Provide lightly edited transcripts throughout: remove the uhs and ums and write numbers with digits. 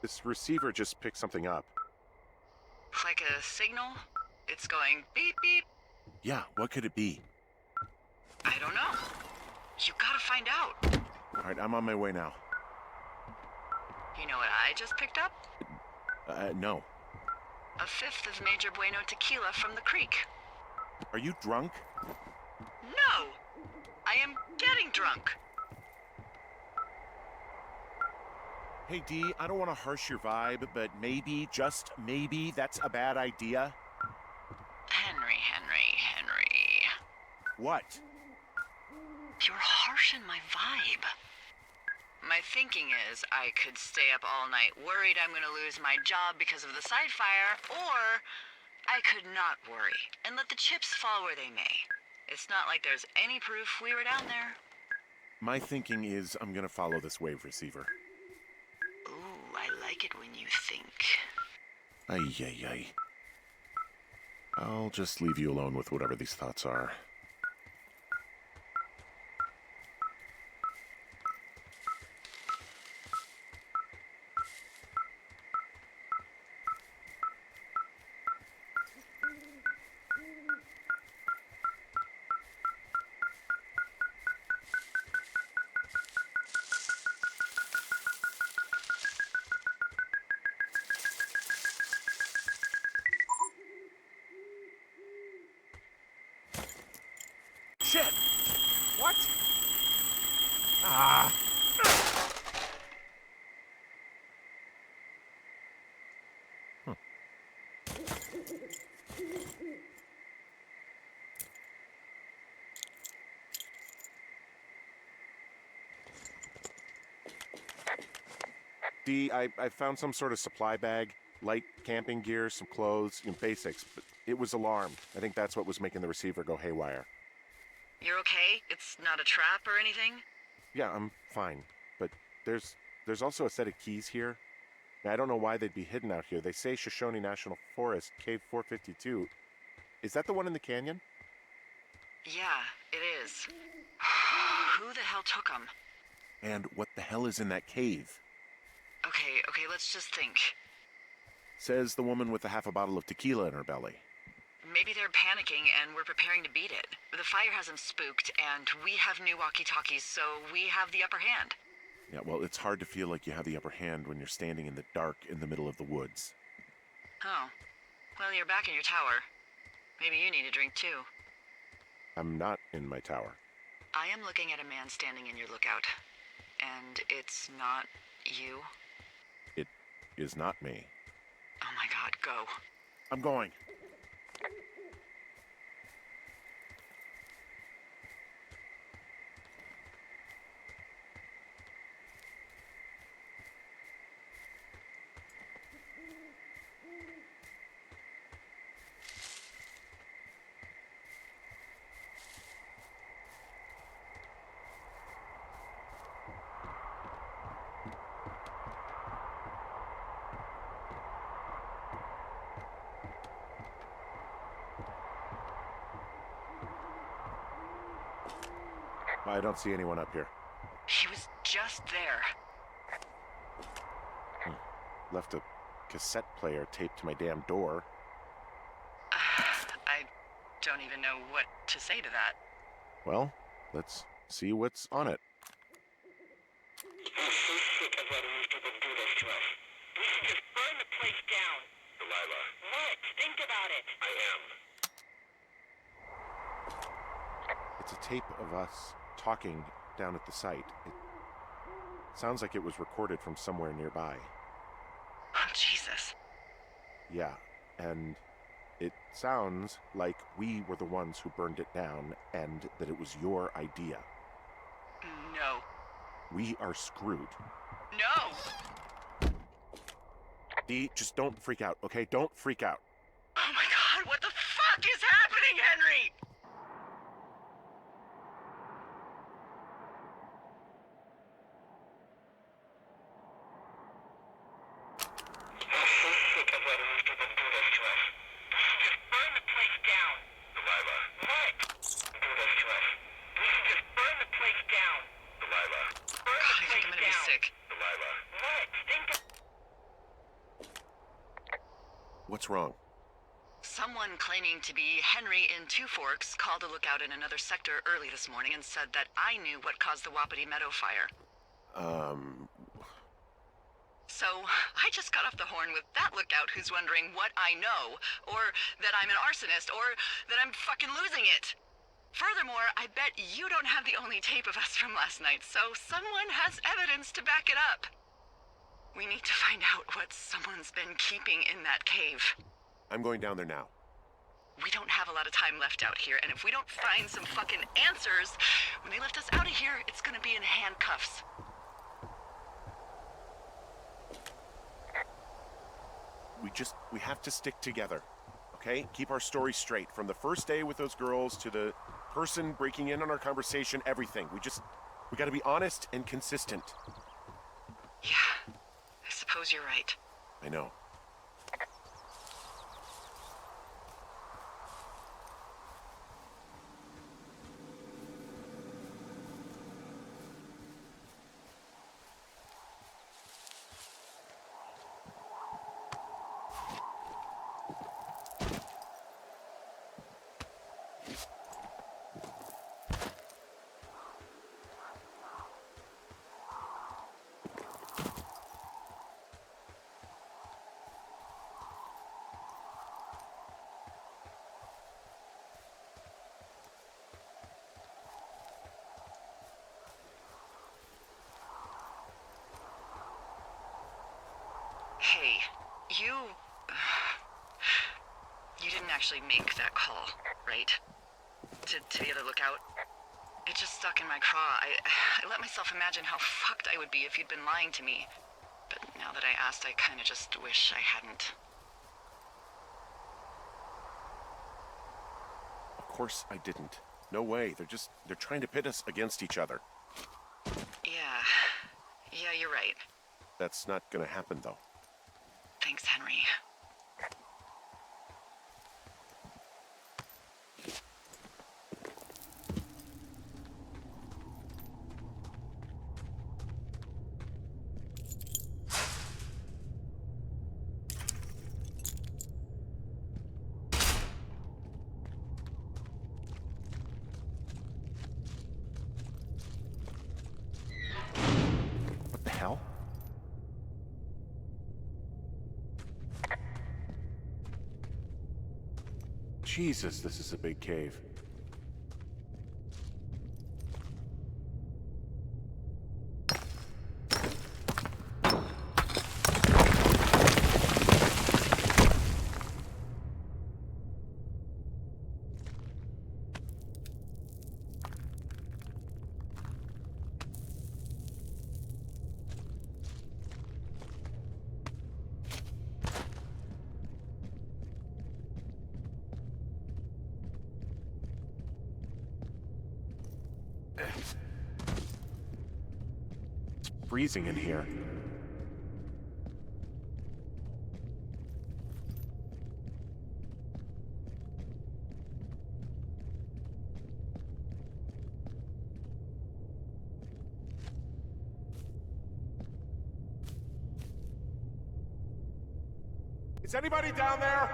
This receiver just picked something up. Like a signal? It's going beep beep. Yeah, what could it be? I don't know. You gotta find out. Alright, I'm on my way now. You know what I just picked up? No. A fifth of Major Bueno tequila from the creek. Are you drunk? No! I am getting drunk. Hey, Dee, I don't want to harsh your vibe, but maybe, just maybe, that's a bad idea. Henry. What? You're harshing my vibe. My thinking is I could stay up all night worried I'm gonna lose my job because of the side fire, or I could not worry and let the chips fall where they may. It's not like there's any proof we were down there. My thinking is I'm gonna follow this wave receiver. Ooh, I like it when you think. Ay. I'll just leave you alone with whatever these thoughts are. Shit! What? Ah! Dee, I found some sort of supply bag, light camping gear, some clothes, basics, but it was alarmed. I think that's what was making the receiver go haywire. You're okay? It's not a trap or anything? Yeah, I'm fine, but there's also a set of keys here. I don't know why they'd be hidden out here. They say Shoshone National Forest, Cave 452. Is that the one in the canyon? Yeah, it is. Who the hell took them? And what the hell is in that cave? Okay, let's just think. Says the woman with a half a bottle of tequila in her belly. Maybe they're panicking and we're preparing to beat it. The fire has them spooked, and we have new walkie-talkies, so we have the upper hand. Yeah, well, it's hard to feel like you have the upper hand when you're standing in the dark in the middle of the woods. Oh. Well, you're back in your tower. Maybe you need a drink, too. I'm not in my tower. I am looking at a man standing in your lookout. And it's not you? It is not me. Oh my God, go. I'm going. I don't see anyone up here. He was just there. Left a cassette player taped to my damn door. I don't even know what to say to that. Well, let's see what's on it. I'm so sick of letting these people do this to us. We should just burn the place down. Delilah. What? Think about it. I am. It's a tape of us talking down at the site. It sounds like it was recorded from somewhere nearby. Oh, Jesus. Yeah, and it sounds like we were the ones who burned it down and that it was your idea. No. We are screwed. No! Dee, just don't freak out, okay? Don't freak out. Oh my God, what the fuck is happening, Henry? I'm so sick of letting these people do this to us. We should just burn the place down. Delilah. What? Do this to us. We should just burn the place down. Delilah. Burn God, the I think place I'm gonna be down. sick. Delilah. What? Think of... What's wrong? Someone claiming to be Henry in Two Forks called a lookout in another sector early this morning and said that I knew what caused the Wapiti Meadow fire. So, I just got off the horn with that lookout who's wondering what I know, or that I'm an arsonist, or that I'm fucking losing it. Furthermore, I bet you don't have the only tape of us from last night, so someone has evidence to back it up. We need to find out what someone's been keeping in that cave. I'm going down there now. We don't have a lot of time left out here, and if we don't find some fucking answers, when they lift us out of here, it's gonna be in handcuffs. We have to stick together, okay? Keep our story straight. From the first day with those girls to the person breaking in on our conversation, everything. We gotta be honest and consistent. Yeah, I suppose you're right. I know. Hey, you didn't actually make that call, right? To the other lookout? It just stuck in my craw. I let myself imagine how fucked I would be if you'd been lying to me. But now that I asked, I kinda just wish I hadn't. Of course I didn't. No way. They're trying to pit us against each other. Yeah, you're right. That's not gonna happen, though. Thanks, Henry. What the hell? Jesus, this is a big cave. It's freezing in here. Is anybody down there?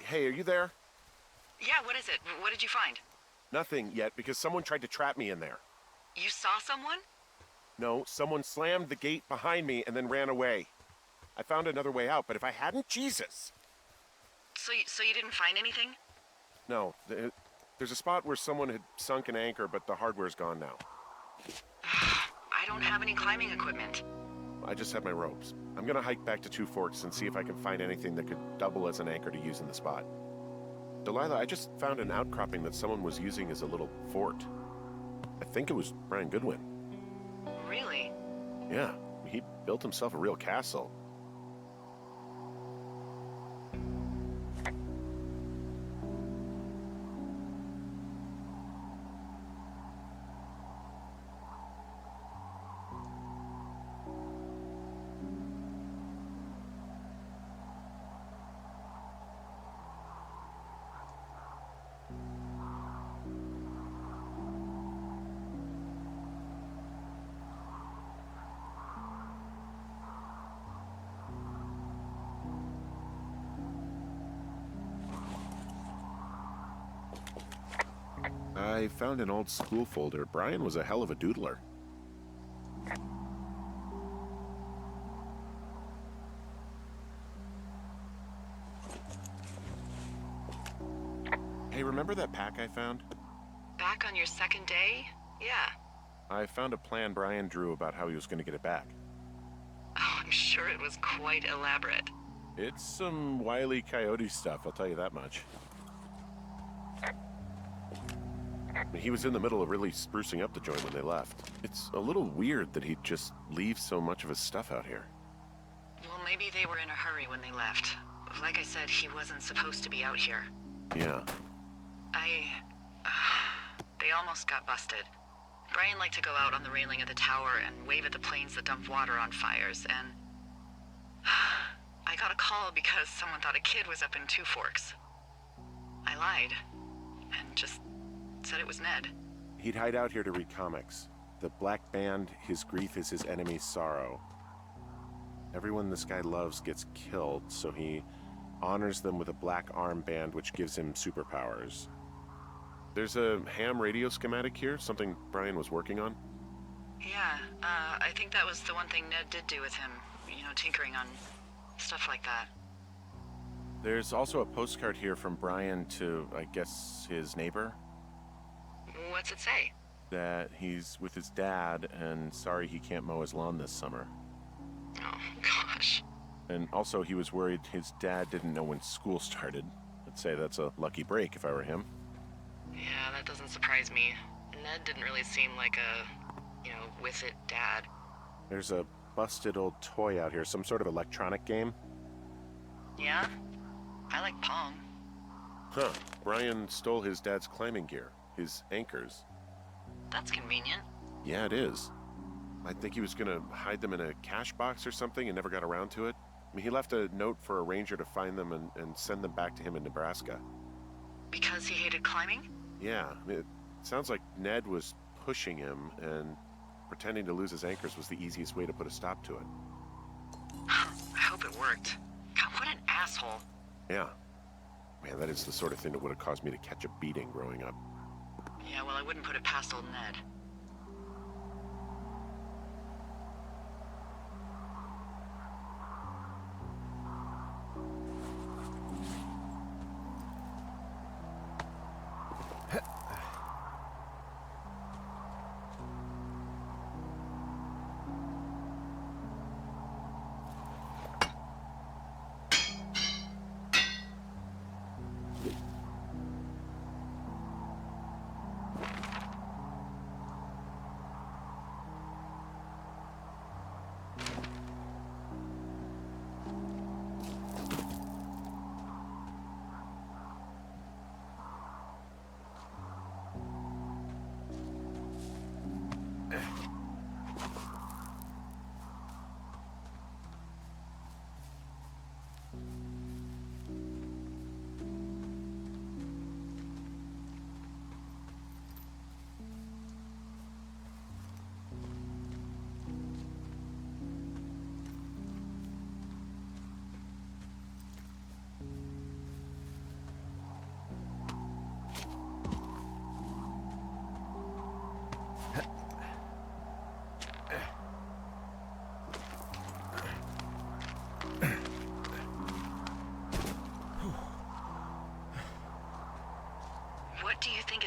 Hey, are you there? Yeah, what is it? What did you find? Nothing yet, because someone tried to trap me in there. You saw someone? No, someone slammed the gate behind me and then ran away. I found another way out, but if I hadn't, Jesus! So you didn't find anything? No, There's a spot where someone had sunk an anchor, but the hardware's gone now. I don't have any climbing equipment. I just have my ropes. I'm gonna hike back to Two Forks and see if I can find anything that could double as an anchor to use in the spot. Delilah, I just found an outcropping that someone was using as a little fort. I think it was Brian Goodwin. Really? Yeah, he built himself a real castle. I found an old school folder. Brian was a hell of a doodler. Hey, remember that pack I found? Back on your second day? Yeah. I found a plan Brian drew about how he was going to get it back. Oh, I'm sure it was quite elaborate. It's some Wile E. Coyote stuff, I'll tell you that much. He was in the middle of really sprucing up the joint when they left. It's a little weird that he'd just leave so much of his stuff out here. Well, maybe they were in a hurry when they left. Like I said, he wasn't supposed to be out here. Yeah. They almost got busted. Brian liked to go out on the railing of the tower and wave at the planes that dumped water on fires, and I got a call because someone thought a kid was up in Two Forks. I lied, and just said it was Ned. He'd hide out here to read comics. The Black Band, his grief is his enemy's sorrow. Everyone this guy loves gets killed, so he honors them with a black armband which gives him superpowers. There's a ham radio schematic here, something Brian was working on. Yeah, I think that was the one thing Ned did do with him. You know, tinkering on stuff like that. There's also a postcard here from Brian to, I guess, his neighbor. What's it say? That he's with his dad and sorry he can't mow his lawn this summer. Oh, gosh. And also he was worried his dad didn't know when school started. I'd say that's a lucky break if I were him. Yeah, that doesn't surprise me. Ned didn't really seem like a, with it dad. There's a busted old toy out here, some sort of electronic game. Yeah? I like Pong. Huh. Brian stole his dad's climbing gear, his anchors. That's convenient. Yeah, it is. I think he was gonna hide them in a cash box or something and never got around to it. I mean, he left a note for a ranger to find them and send them back to him in Nebraska. Because he hated climbing? Yeah, it sounds like Ned was pushing him, and pretending to lose his anchors was the easiest way to put a stop to it. I hope it worked. God, what an asshole. Yeah. Man, that is the sort of thing that would have caused me to catch a beating growing up. Yeah, well, I wouldn't put it past old Ned.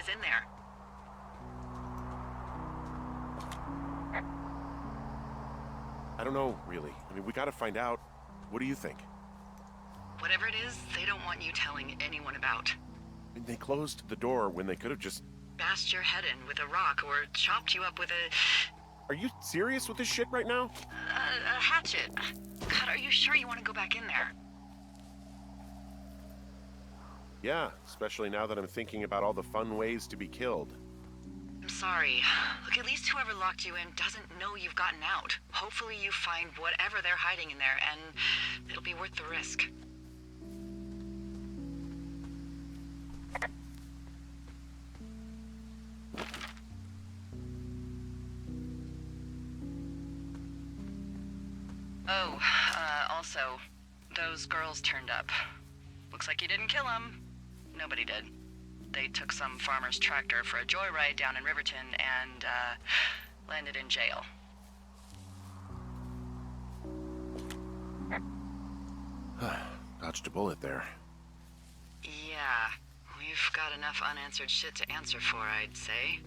is in there. I don't know, really. I mean, we gotta find out. What do you think? Whatever it is, they don't want you telling anyone about. I mean, they closed the door when they could have just... Bashed your head in with a rock or chopped you up with Are you serious with this shit right now? a hatchet. God, are you sure you want to go back in there? Yeah, especially now that I'm thinking about all the fun ways to be killed. I'm sorry. Look, at least whoever locked you in doesn't know you've gotten out. Hopefully you find whatever they're hiding in there, and it'll be worth the risk. Oh, also, those girls turned up. Looks like you didn't kill them. Nobody did. They took some farmer's tractor for a joyride down in Riverton and, landed in jail. Dodged a bullet there. Yeah, we've got enough unanswered shit to answer for, I'd say.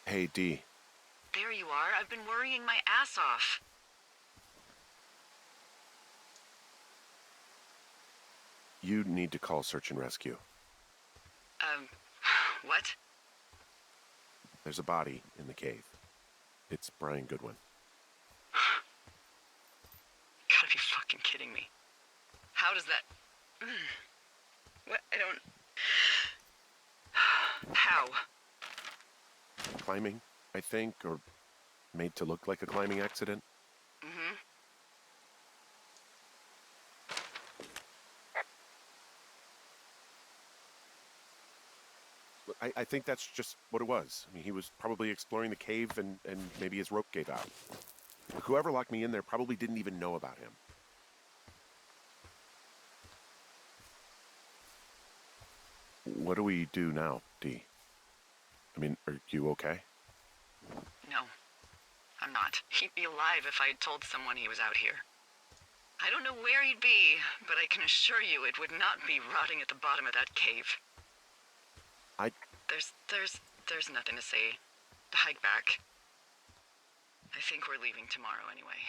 Hey, Dee. There you are. I've been worrying my ass off. You need to call search and rescue. What? There's a body in the cave. It's Brian Goodwin. Gotta be fucking kidding me. How does that... What? I don't... How? Climbing, I think, or made to look like a climbing accident. Mm-hmm. I think that's just what it was. I mean, he was probably exploring the cave and maybe his rope gave out. Whoever locked me in there probably didn't even know about him. What do we do now, Dee? I mean, are you okay? No, I'm not. He'd be alive if I had told someone he was out here. I don't know where he'd be, but I can assure you it would not be rotting at the bottom of that cave. There's nothing to say. Hike back. I think we're leaving tomorrow anyway.